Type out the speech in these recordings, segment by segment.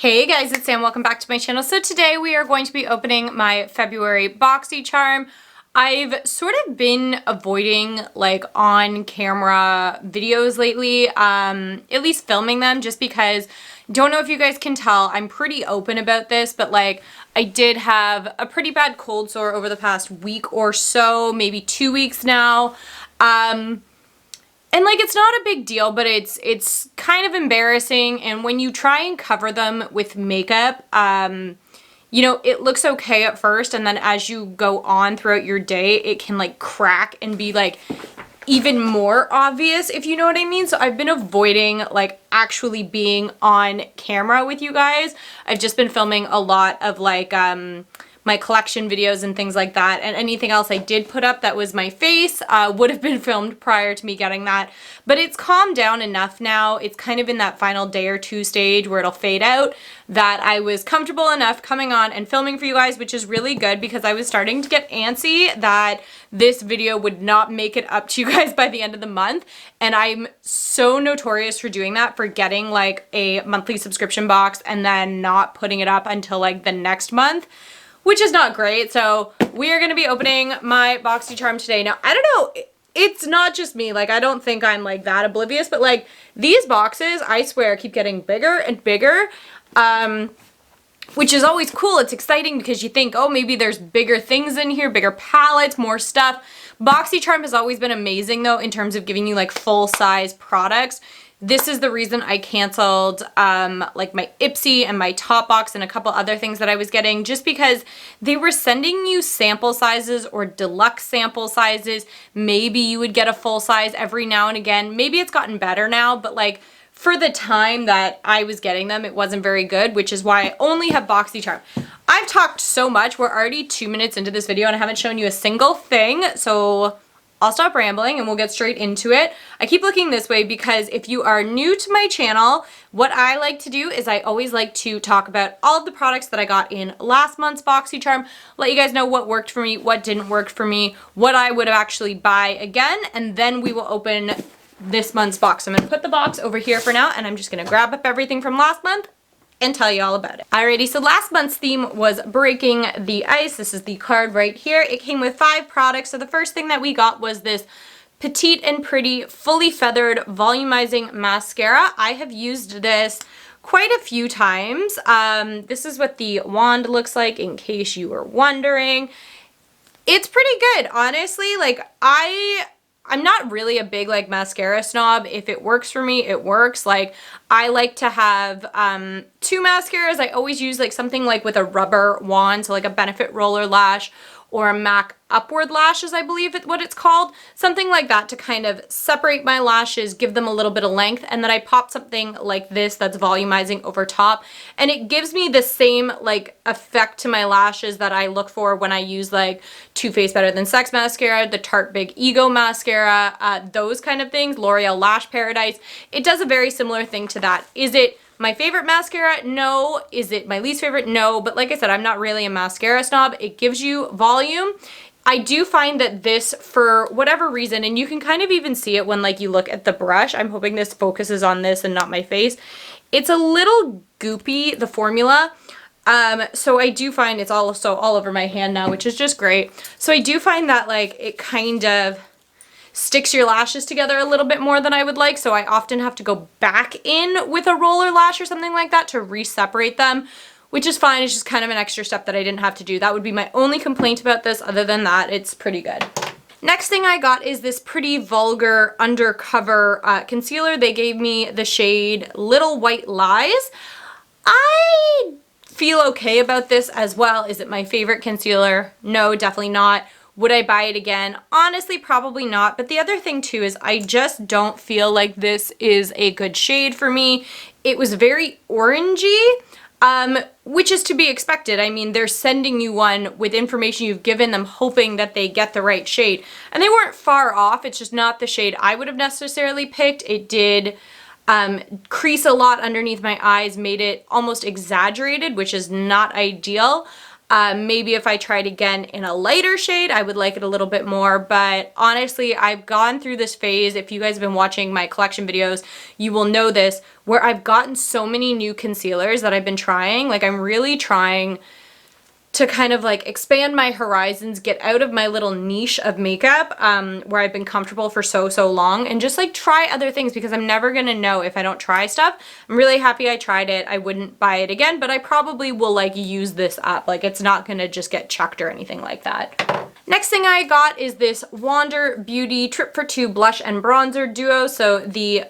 Hey guys, it's Sam. Welcome back to my channel. So today we are going to be opening my February BOXYCHARM. I've sort of been avoiding like on camera videos lately, at least filming them, just because, don't know if you guys can tell, I'm pretty open about this, but like I did have a pretty bad cold sore over the past week or so, maybe 2 weeks now. And like, it's not a big deal, but it's kind of embarrassing. And when you try and cover them with makeup, you know, it looks okay at first. And then as you go on throughout your day, it can like crack and be like even more obvious, if you know what I mean. So I've been avoiding like actually being on camera with you guys. I've just been filming a lot of like, my collection videos and things like that, and anything else I did put up that was my face would have been filmed prior to me getting that. But it's calmed down enough now. It's kind of in that final day or two stage where it'll fade out, that I was comfortable enough coming on and filming for you guys, which is really good because I was starting to get antsy that this video would not make it up to you guys by the end of the month. And I'm so notorious for doing that, for getting like a monthly subscription box and then not putting it up until like the next month, which is not great. So we are going to be opening my BOXYCHARM today. Now, I don't know, it's not just me. Like, I don't think I'm like that oblivious, but like these boxes, I swear, keep getting bigger and bigger, which is always cool. It's exciting because you think, oh, maybe there's bigger things in here, bigger palettes, more stuff. BOXYCHARM has always been amazing though, in terms of giving you like full size products. This is the reason I canceled like my Ipsy and my Top Box and a couple other things that I was getting, just because they were sending you sample sizes or deluxe sample sizes. Maybe you would get a full size every now and again. Maybe it's gotten better now, but like for the time that I was getting them, it wasn't very good, which is why I only have BOXYCHARM. I've talked so much. We're already 2 minutes into this video and I haven't shown you a single thing, so I'll stop rambling and we'll get straight into it. I keep looking this way because if you are new to my channel, what I like to do is I always like to talk about all of the products that I got in last month's BOXYCHARM, let you guys know what worked for me, what didn't work for me, what I would actually buy again, and then we will open this month's box. I'm going to put the box over here for now, and I'm just going to grab up everything from last month and tell you all about it. Alrighty, so last month's theme was breaking the ice. This is the card right here. It came with 5 products. So the first thing that we got was this Petite and Pretty Fully Feathered Volumizing Mascara. I have used this quite a few times. This is what the wand looks like, in case you were wondering. It's pretty good, honestly. Like, I'm not really a big like mascara snob. If it works for me, it works. Like, I like to have 2 mascaras. I always use like something like with a rubber wand, so like a Benefit Roller Lash or a MAC Upward Lashes, I believe what it's called. Something like that to kind of separate my lashes, give them a little bit of length, and then I pop something like this that's volumizing over top, and it gives me the same like effect to my lashes that I look for when I use like Too Faced Better Than Sex mascara, the Tarte Big Ego mascara, those kind of things, L'Oreal Lash Paradise. It does a very similar thing to that. Is it my favorite mascara? No. Is it my least favorite? No. But like I said, I'm not really a mascara snob. It gives you volume. I do find that this, for whatever reason, and you can kind of even see it when like you look at the brush, I'm hoping this focuses on this and not my face, it's a little goopy, the formula. So I do find it's also all over my hand now, which is just great. So I do find that like it kind of sticks your lashes together a little bit more than I would like, so I often have to go back in with a roller lash or something like that to re-separate them, which is fine. It's just kind of an extra step that I didn't have to do. That would be my only complaint about this. Other than that, it's pretty good. Next thing I got is this Pretty Vulgar Undercover Concealer. They gave me the shade Little White Lies. I feel okay about this as well. Is it my favorite concealer? No, definitely not. Would I buy it again? Honestly, probably not. But the other thing too is I just don't feel like this is a good shade for me. It was very orangey, which is to be expected. I mean, they're sending you one with information you've given them, hoping that they get the right shade. And they weren't far off. It's just not the shade I would have necessarily picked. It did crease a lot underneath my eyes, made it almost exaggerated, which is not ideal. Maybe if I tried again in a lighter shade, I would like it a little bit more, but honestly, I've gone through this phase. If you guys have been watching my collection videos, you will know this, where I've gotten so many new concealers that I've been trying. Like, I'm really trying to kind of like expand my horizons, get out of my little niche of makeup where I've been comfortable for so long, and just like try other things, because I'm never gonna know if I don't try stuff. I'm really happy I tried it. I wouldn't buy it again, but I probably will like use this up. Like, it's not gonna just get chucked or anything like that. Next thing I got is this Wander Beauty Trip for Two Blush and Bronzer Duo. So the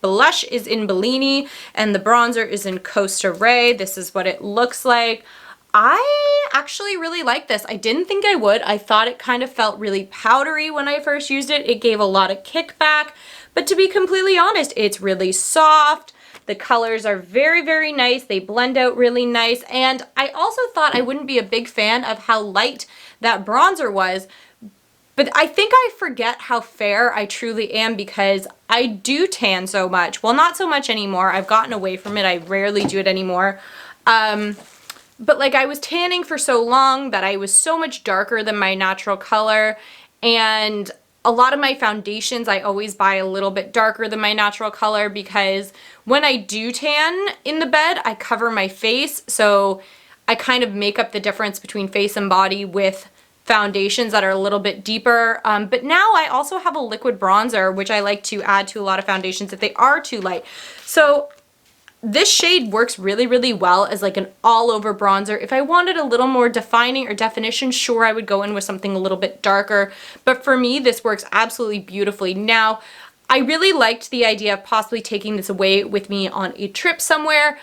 blush is in Bellini and the bronzer is in Costa Ray. This is what it looks like. I actually really like this. I didn't think I would. I thought it kind of felt really powdery when I first used it. It gave a lot of kickback, but to be completely honest, it's really soft. The colors are very nice. They blend out really nice. And I also thought I wouldn't be a big fan of how light that bronzer was, but I think I forget how fair I truly am because I do tan so much. Well, not so much anymore. I've gotten away from it. I rarely do it anymore. But like, I was tanning for so long that I was so much darker than my natural color, and a lot of my foundations I always buy a little bit darker than my natural color, because when I do tan in the bed, I cover my face, so I kind of make up the difference between face and body with foundations that are a little bit deeper. But now I also have a liquid bronzer, which I like to add to a lot of foundations if they are too light. So this shade works really well as like an all-over bronzer. If I wanted a little more defining or definition, sure, I would go in with something a little bit darker. But for me, this works absolutely beautifully. Now, I really liked the idea of possibly taking this away with me on a trip somewhere.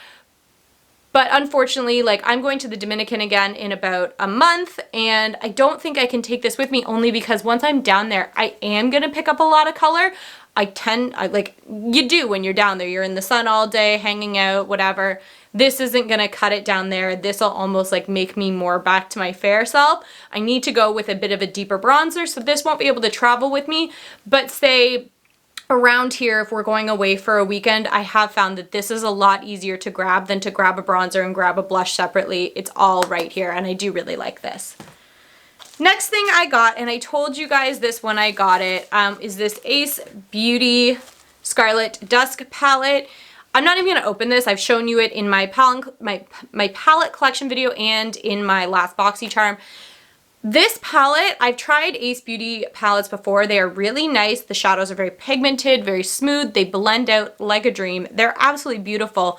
But unfortunately, like, I'm going to the Dominican again in about a month, and I don't think I can take this with me, only because once I'm down there, I am going to pick up a lot of color. Like you do when you're down there, you're in the sun all day, hanging out, whatever. This isn't gonna cut it down there. This will almost like make me more back to my fair self. I need to go with a bit of a deeper bronzer, so this won't be able to travel with me. But say around here, if we're going away for a weekend, I have found that this is a lot easier to grab than to grab a bronzer and grab a blush separately. It's all right here, and I do really like this. Next thing I got, and I told you guys this when I got it, is this Ace Beauty Scarlet Dusk palette. I'm not even going to open this. I've shown you it in my palette collection video and in my last BOXYCHARM. This palette, I've tried Ace Beauty palettes before. They are really nice. The shadows are very pigmented, very smooth. They blend out like a dream. They're absolutely beautiful.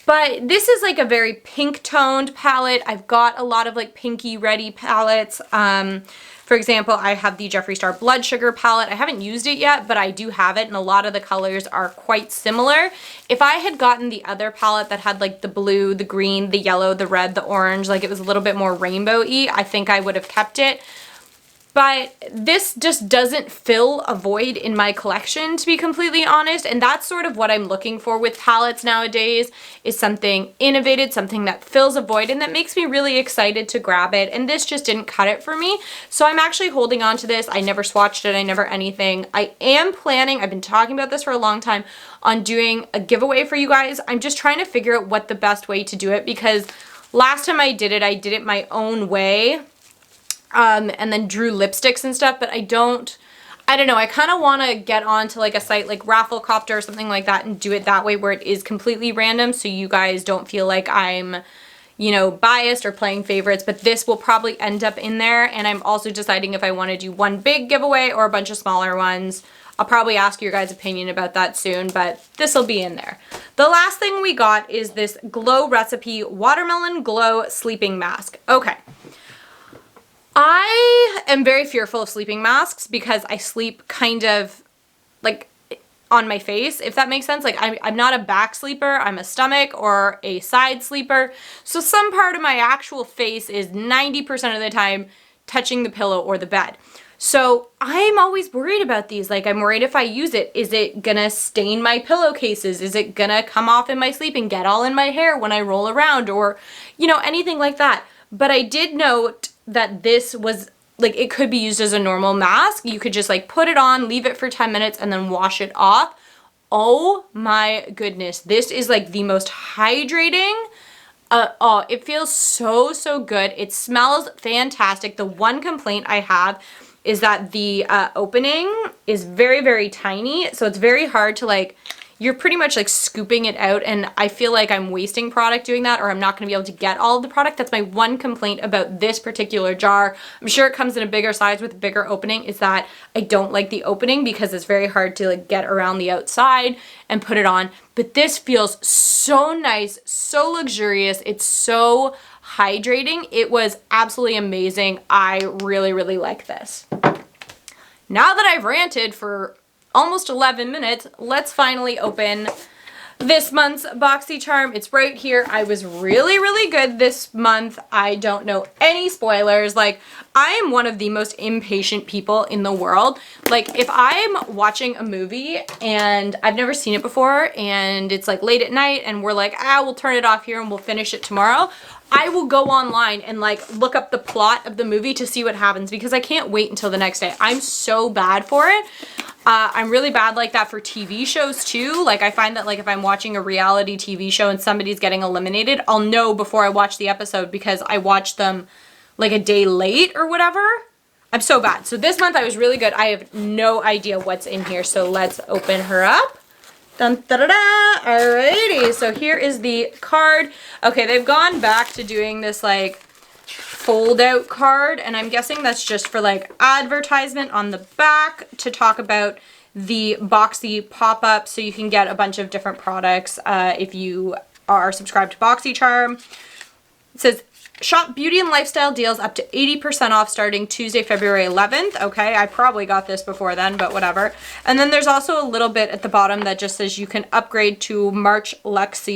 But this is like a very pink toned palette. I've got a lot of like pinky ready palettes. For example, I have the Jeffree Star Blood Sugar palette. I haven't used it yet, but I do have it, and a lot of the colors are quite similar. If I had gotten the other palette that had like the blue, the green, the yellow, the red, the orange, like it was a little bit more rainbow-y, I think I would have kept it. But this just doesn't fill a void in my collection, to be completely honest, and that's sort of what I'm looking for with palettes nowadays, is something innovative, something that fills a void and that makes me really excited to grab it, and this just didn't cut it for me. So I'm actually holding on to this. I never swatched it, I never anything. I am planning, I've been talking about this for a long time, on doing a giveaway for you guys. I'm just trying to figure out what the best way to do it, because last time I did it my own way. And then drew lipsticks and stuff, but I don't know, I kind of want to get onto like a site like Rafflecopter or something like that and do it that way, where it is completely random, so you guys don't feel like I'm, you know, biased or playing favorites. But this will probably end up in there, and I'm also deciding if I want to do one big giveaway or a bunch of smaller ones. I'll probably ask your guys' opinion about that soon, but this will be in there. The last thing we got is this Glow Recipe Watermelon Glow Sleeping Mask. Okay. I am very fearful of sleeping masks because I sleep kind of like on my face, if that makes sense. Like I'm not a back sleeper, I'm a stomach or a side sleeper. So some part of my actual face is 90% of the time touching the pillow or the bed. So I'm always worried about these. Like, I'm worried if I use it, is it gonna stain my pillowcases? Is it gonna come off in my sleep and get all in my hair when I roll around, or, you know, anything like that. But I did note that this was, like, it could be used as a normal mask. You could just like put it on, leave it for 10 minutes, and then wash it off. Oh my goodness. This is like the most hydrating, Oh, it feels so, so good. It smells fantastic. The one complaint I have is that the opening is very, very tiny. So it's very hard to like, you're pretty much like scooping it out, and I feel like I'm wasting product doing that, or I'm not gonna be able to get all of the product. That's my one complaint about this particular jar. I'm sure it comes in a bigger size with a bigger opening, is that I don't like the opening because it's very hard to like get around the outside and put it on. But this feels so nice, so luxurious. It's so hydrating. It was absolutely amazing. I really, really like this. Now that I've ranted for almost 11 minutes, let's finally open this month's BOXYCHARM. It's right here. I was really, really good this month. I don't know any spoilers. Like, I am one of the most impatient people in the world. Like, if I'm watching a movie and I've never seen it before and it's like late at night and we're like, we'll turn it off here and we'll finish it tomorrow, I will go online and like look up the plot of the movie to see what happens because I can't wait until the next day. I'm so bad for it. I'm really bad like that for TV shows too. Like, I find that like if I'm watching a reality TV show and somebody's getting eliminated, I'll know before I watch the episode because I watched them like a day late or whatever. I'm so bad. So this month I was really good. I have no idea what's in here. So let's open her up. Dun, da, da, da. Alrighty. So here is the card. Okay, they've gone back to doing this like fold out card, and I'm guessing that's just for like advertisement on the back to talk about the Boxy pop-up, so you can get a bunch of different products if you are subscribed to BOXYCHARM. It says shop beauty and lifestyle deals up to 80% off starting Tuesday, February 11th. Okay, I probably got this before then, but whatever. And then there's also a little bit at the bottom that just says you can upgrade to March Lux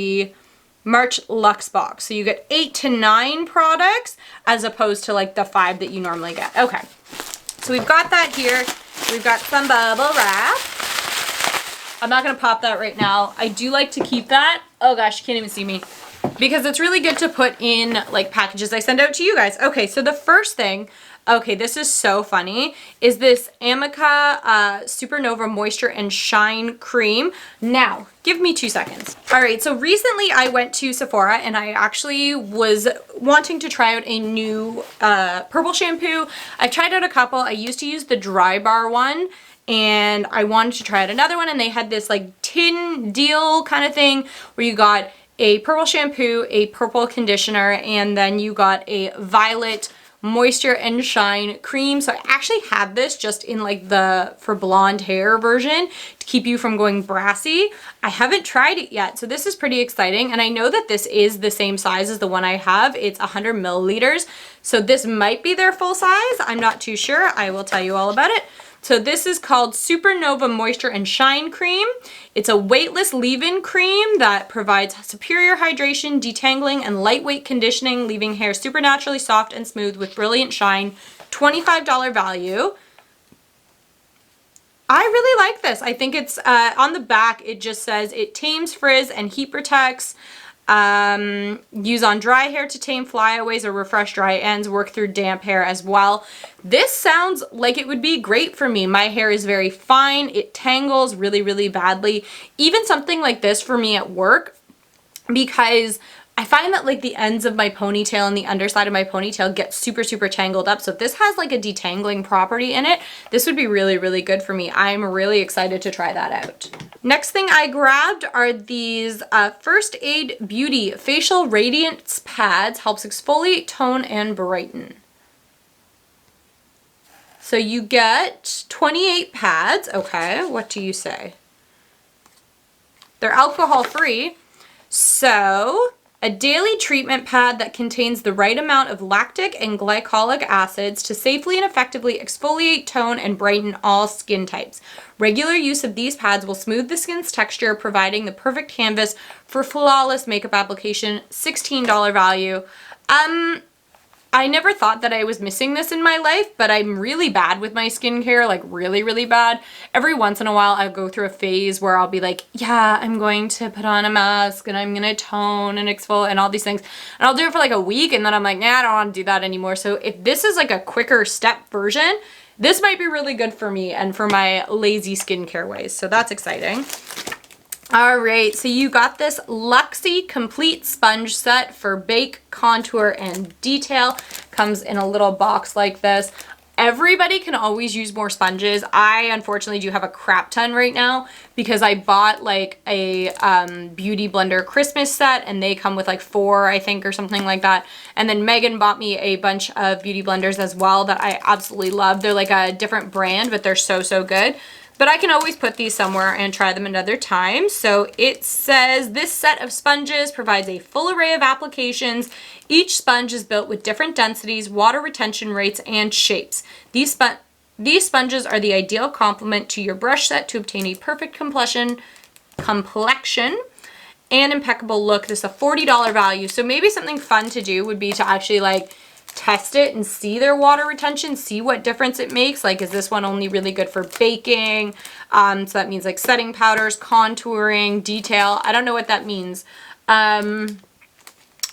box. So you get 8 to 9 products as opposed to like the 5 that you normally get. Okay, so we've got that here. We've got some bubble wrap. I'm not gonna pop that right now. I do like to keep that. Oh gosh, you can't even see me. Because it's really good to put in like packages I send out to you guys. Okay, so the first thing, okay, this is so funny, is this Amika Supernova Moisture and Shine Cream. Now, give me 2 seconds. All right, so recently I went to Sephora and I actually was wanting to try out a new purple shampoo. I've tried out a couple. I used to use the Dry Bar one, and I wanted to try out another one, and they had this like tin deal kind of thing where you got a purple shampoo, a purple conditioner, and then you got a violet moisture and shine cream. So I actually had this just in like the for blonde hair version to keep you from going brassy. I haven't tried it yet, so this is pretty exciting, and I know that this is the same size as the one I have. It's 100 milliliters, so this might be their full size. I'm not too sure. I will tell you all about it. So this is called Supernova Moisture and Shine Cream. It's a weightless leave-in cream that provides superior hydration, detangling, and lightweight conditioning, leaving hair supernaturally soft and smooth with brilliant shine. $25 value. I really like this. I think it's, on the back, it just says it tames frizz and heat protects. Use on dry hair to tame flyaways or refresh dry ends, work through damp hair as well. This sounds like it would be great for me. My hair is very fine. It tangles really, really badly. Even something like this for me at work, because I find that like the ends of my ponytail and the underside of my ponytail get super, super tangled up. So if this has like a detangling property in it, this would be really, really good for me. I'm really excited to try that out. Next thing I grabbed are these First Aid Beauty Facial Radiance Pads. Helps exfoliate, tone, and brighten. So you get 28 pads. Okay, what do you say? They're alcohol-free. So a daily treatment pad that contains the right amount of lactic and glycolic acids to safely and effectively exfoliate, tone, and brighten all skin types. Regular use of these pads will smooth the skin's texture, providing the perfect canvas for flawless makeup application. $16 value. I never thought that I was missing this in my life, but I'm really bad with my skincare, like really, really bad. Every once in a while, I'll go through a phase where I'll be like, yeah, I'm going to put on a mask and I'm going to tone and exfoliate and all these things. And I'll do it for like a week and then I'm like, nah, I don't want to do that anymore. So if this is like a quicker step version, this might be really good for me and for my lazy skincare ways. So that's exciting. All right, so you got this Luxie complete sponge set for bake, contour, and detail. Comes in a little box like this. Everybody can always use more sponges. I unfortunately do have a crap ton right now because I bought like a Beauty Blender Christmas set, and they come with like 4, I think, or something like that. And then Megan bought me a bunch of Beauty Blenders as well that I absolutely love. They're like a different brand, but they're so, so good. But I can always put these somewhere and try them another time. So it says this set of sponges provides a full array of applications. Each sponge is built with different densities, water retention rates, and shapes. These sponges are the ideal complement to your brush set to obtain a perfect complexion and impeccable look. This is a $40 value. So maybe something fun to do would be to actually like test it and see their water retention, see what difference it makes. Like, is this one only really good for baking? So that means like setting powders, contouring, detail. I don't know what that means.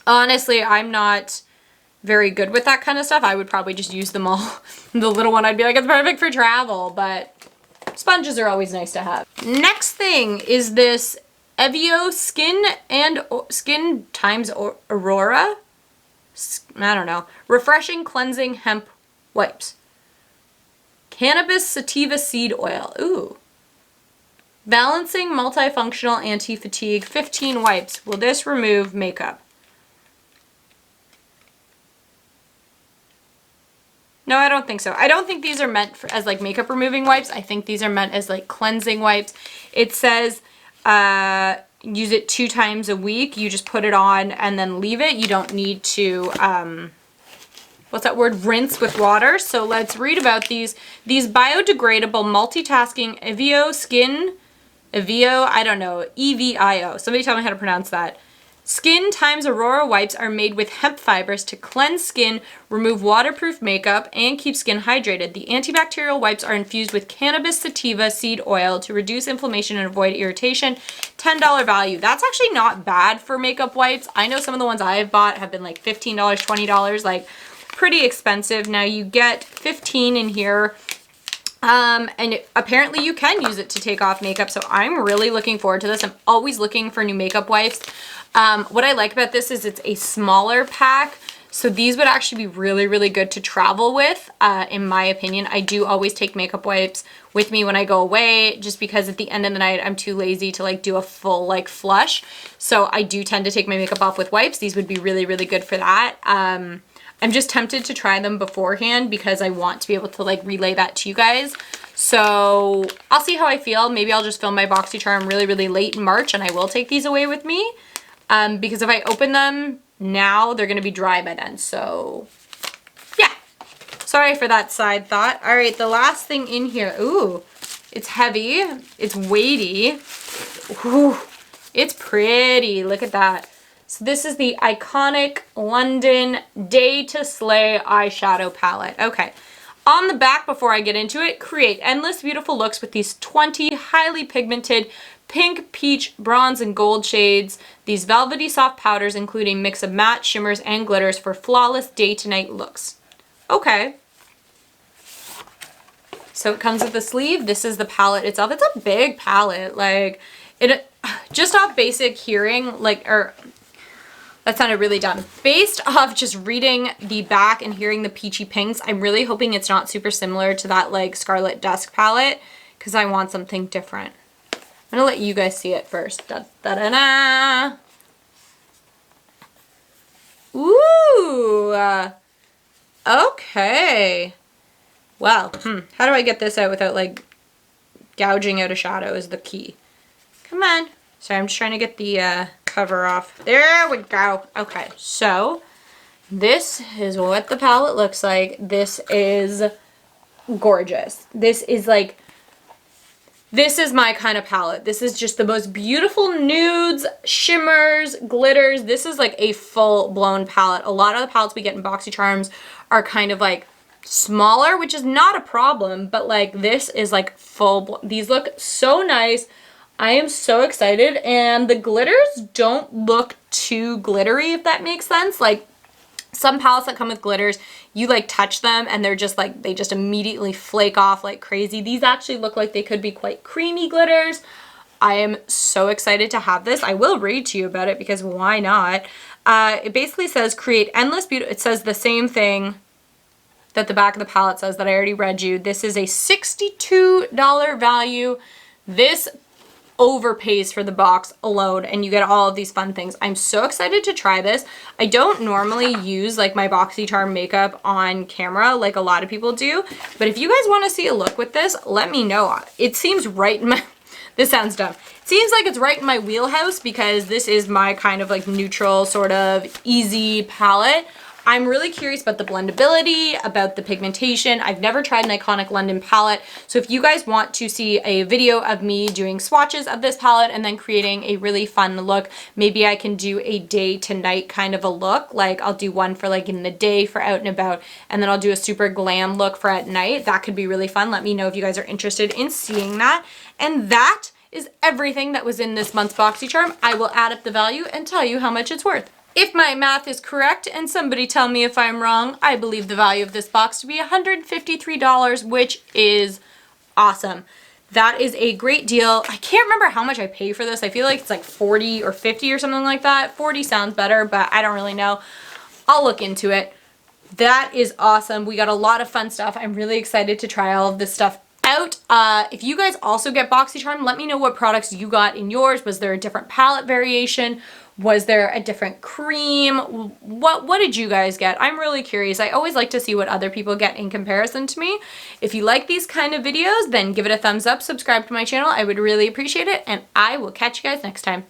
Honestly, I'm not very good with that kind of stuff. I would probably just use them all. The little one, I'd be like, it's perfect for travel, but sponges are always nice to have. Next thing is this Evio Skin times Aurora. I don't know. Refreshing Cleansing Hemp Wipes. Cannabis Sativa Seed Oil. Ooh. Balancing Multifunctional Anti-Fatigue 15 Wipes. Will this remove makeup? No, I don't think so. I don't think these are meant for, as like makeup removing wipes. I think these are meant as like cleansing wipes. It says use it 2 times a week. You just put it on and then leave it. You don't need to, what's that word? Rinse with water. So let's read about these. These biodegradable multitasking Evio, I don't know, EVIO. Somebody tell me how to pronounce that. Skin times Aurora wipes are made with hemp fibers to cleanse skin, remove waterproof makeup, and keep skin hydrated. The antibacterial wipes are infused with cannabis sativa seed oil to reduce inflammation and avoid irritation. $10 value. That's actually not bad for makeup wipes. I know some of the ones I've bought have been like $15, $20, like pretty expensive. Now you get 15 in here. And apparently you can use it to take off makeup, so I'm really looking forward to this. I'm always looking for new makeup wipes. What I like about this is it's a smaller pack, so these would actually be really, really good to travel with, in my opinion. I do always take makeup wipes with me when I go away, just because at the end of the night, I'm too lazy to like do a full like flush. So I do tend to take my makeup off with wipes. These would be really, really good for that. I'm just tempted to try them beforehand because I want to be able to like relay that to you guys. So I'll see how I feel. Maybe I'll just film my BOXYCHARM really, really late in March and I will take these away with me. Because if I open them now, they're going to be dry by then. So yeah, sorry for that side thought. All right, the last thing in here. Ooh, it's heavy. It's weighty. Ooh, it's pretty. Look at that. So this is the Iconic London Day to Slay eyeshadow palette. Okay. On the back, before I get into it, create endless beautiful looks with these 20 highly pigmented pink, peach, bronze, and gold shades. These velvety soft powders, including a mix of matte, shimmers, and glitters for flawless day-to-night looks. Okay. So it comes with the sleeve. This is the palette itself. It's a big palette. Like, it just off basic hearing, like, or that sounded really dumb. Based off just reading the back and hearing the peachy pinks, I'm really hoping it's not super similar to that like Scarlet Dusk palette because I want something different. I'm gonna let you guys see it first. Da, da, da, da. Ooh. Okay. Well, how do I get this out without like gouging out a shadow is the key. Come on. Sorry, I'm just trying to get the cover off. There we go. Okay, so this is what the palette looks like. This is gorgeous. This is like, this is my kind of palette. This is just the most beautiful nudes, shimmers, glitters. This is like a full-blown palette. A lot of the palettes we get in BOXYCHARMs are kind of like smaller, which is not a problem, but like this is like full. These look so nice. I am so excited, and the glitters don't look too glittery, if that makes sense. Like some palettes that come with glitters, you like touch them and they're just like, they just immediately flake off like crazy. These actually look like they could be quite creamy glitters. I am so excited to have this. I will read to you about it because why not? It basically says create endless beauty. It says the same thing that the back of the palette says that I already read you. This is a $62 value. This overpays for the box alone, and you get all of these fun things. I'm so excited to try this. I don't normally use like my BOXYCHARM makeup on camera like a lot of people do, but if you guys want to see a look with this, let me know. It seems right in my this sounds dumb. It seems like it's right in my wheelhouse because this is my kind of like neutral sort of easy palette. I'm really curious about the blendability, about the pigmentation. I've never tried an Iconic London palette. So if you guys want to see a video of me doing swatches of this palette and then creating a really fun look, maybe I can do a day to night kind of a look. Like I'll do one for like in the day for out and about, and then I'll do a super glam look for at night. That could be really fun. Let me know if you guys are interested in seeing that. And that is everything that was in this month's BOXYCHARM. I will add up the value and tell you how much it's worth. If my math is correct, and somebody tell me if I'm wrong, I believe the value of this box to be $153, which is awesome. That is a great deal. I can't remember how much I pay for this. I feel like it's like 40 or 50 or something like that. 40 sounds better, but I don't really know. I'll look into it. That is awesome. We got a lot of fun stuff. I'm really excited to try all of this stuff out. If you guys also get BOXYCHARM, let me know what products you got in yours. Was there a different palette variation? Was there a different cream? What did you guys get? I'm really curious. I always like to see what other people get in comparison to me. If you like these kind of videos, then give it a thumbs up, subscribe to my channel. I would really appreciate it, and I will catch you guys next time.